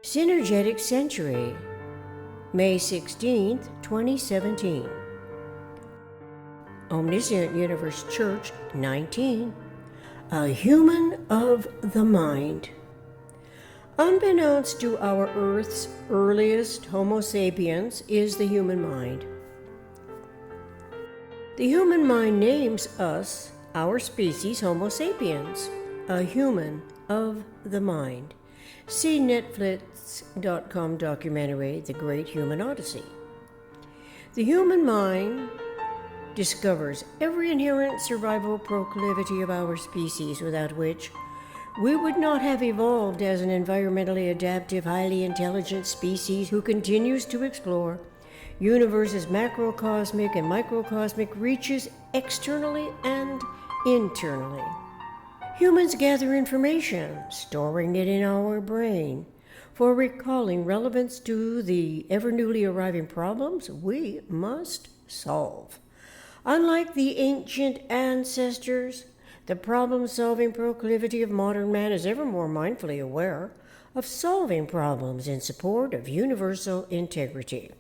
Synergetics Century, May 16, 2017. Omniscient Universe Church 19, A Human of the Mind. Unbeknownst to our Earth's earliest Homo sapiens is the human mind. The human mind names us, our species, Homo sapiens, a human of the mind. See Netflix.com documentary, The Great Human Odyssey. The human mind discovers every inherent survival proclivity of our species, without which we would not have evolved as an environmentally adaptive, highly intelligent species who continues to explore universe's macrocosmic and microcosmic reaches externally and internally. Humans gather information, storing it in our brain for recalling relevance to the ever newly arriving problems we must solve. Unlike the ancient ancestors, the problem-solving proclivity of modern man is ever more mindfully aware of solving problems in support of universal integrity.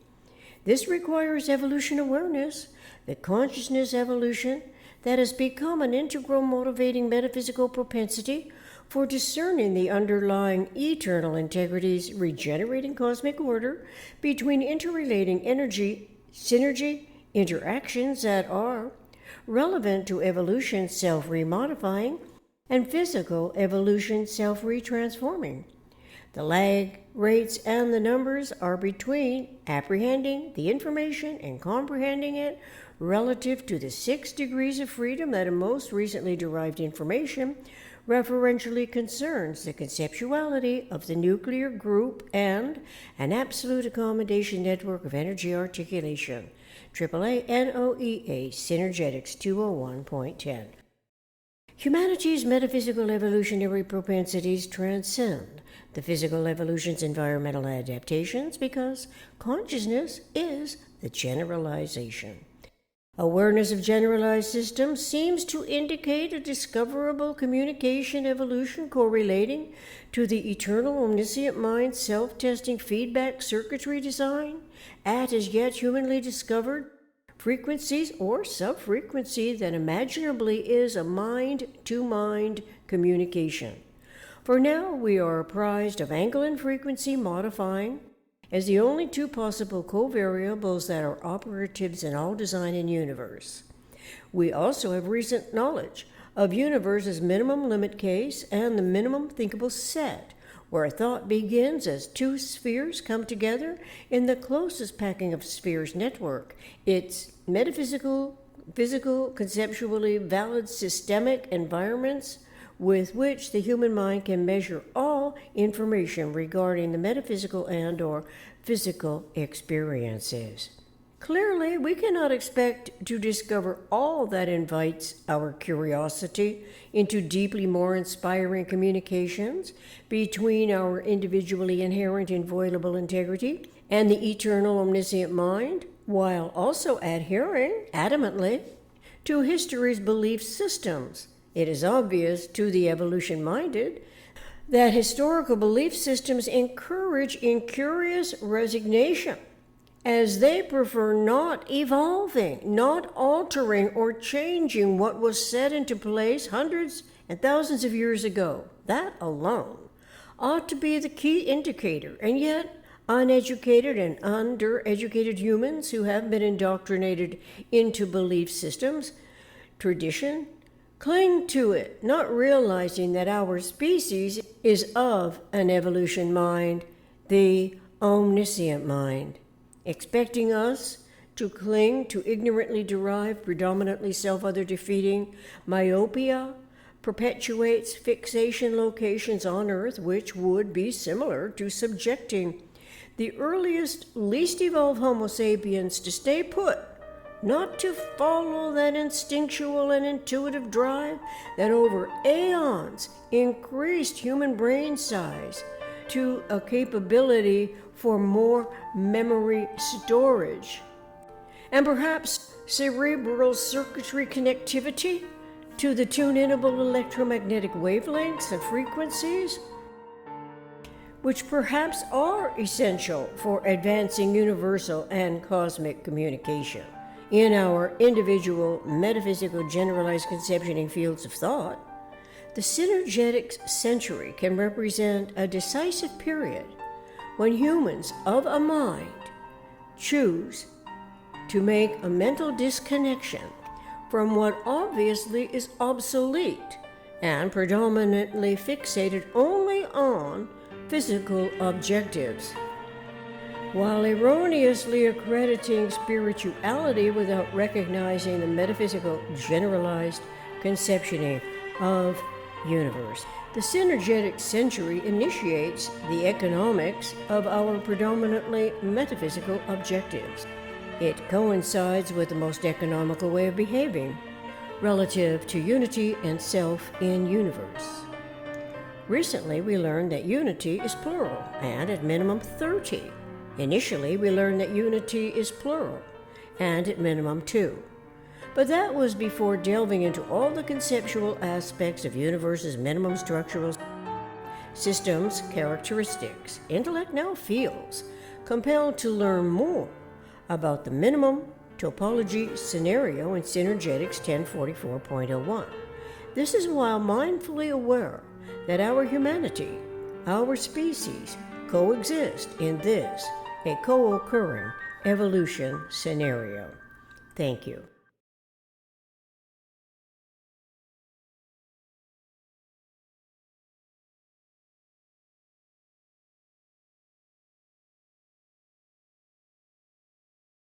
This requires evolution awareness, the consciousness evolution that has become an integral motivating metaphysical propensity for discerning the underlying eternal integrities, regenerating cosmic order between interrelating energy, synergy, interactions that are relevant to evolution self-remodifying and physical evolution self-retransforming. The lag rates and the numbers are between apprehending the information and comprehending it relative to the 6 degrees of freedom that in most recently derived information referentially concerns the conceptuality of the nuclear group and an absolute accommodation network of energy articulation. AAA NOEA Synergetics 201.10. Humanity's metaphysical evolutionary propensities transcend the physical evolution's environmental adaptations because consciousness is the generalization. Awareness of generalized systems seems to indicate a discoverable communication evolution correlating to the eternal omniscient mind's self-testing feedback circuitry design at as yet humanly discovered frequencies or sub-frequency that imaginably is a mind-to-mind communication. For now, we are apprised of angle and frequency modifying as the only two possible covariables that are operatives in all design and universe. We also have recent knowledge of universe's minimum limit case and the minimum thinkable set, where thought begins as two spheres come together in the closest packing of spheres network. It's metaphysical, physical, conceptually valid systemic environments with which the human mind can measure all information regarding the metaphysical and or physical experiences. Clearly, we cannot expect to discover all that invites our curiosity into deeply more inspiring communications between our individually inherent inviolable integrity and the eternal omniscient mind, while also adhering adamantly to history's belief systems. It is obvious to the evolution-minded that historical belief systems encourage incurious resignation, as they prefer not evolving, not altering or changing what was set into place hundreds and thousands of years ago. That alone ought to be the key indicator, and yet uneducated and undereducated humans who have been indoctrinated into belief systems, tradition, cling to it, not realizing that our species is of an evolution mind, the omniscient mind. Expecting us to cling to ignorantly derived, predominantly self-other defeating myopia perpetuates fixation locations on Earth which would be similar to subjecting the earliest, least evolved Homo sapiens to stay put, not to follow that instinctual and intuitive drive that over aeons increased human brain size to a capability for more memory storage, and perhaps cerebral circuitry connectivity to the tune-inable electromagnetic wavelengths and frequencies which perhaps are essential for advancing universal and cosmic communication in our individual metaphysical generalized conceptioning fields of thought, the Synergetics Century can represent a decisive period when humans of a mind choose to make a mental disconnection from what obviously is obsolete and predominantly fixated only on physical objectives, while erroneously accrediting spirituality without recognizing the metaphysical generalized conceptioning of universe. The Synergetic Century initiates the economics of our predominantly metaphysical objectives. It coincides with the most economical way of behaving relative to unity and self in universe. Recently, we learned that unity is plural, and at minimum 30. Initially, we learned that unity is plural, and at minimum 2. But that was before delving into all the conceptual aspects of universe's minimum structural systems, characteristics. Intellect now feels compelled to learn more about the minimum topology scenario in Synergetics 1044.01. This is while mindfully aware that our humanity, our species, coexist in this, a co-occurring evolution scenario. Thank you.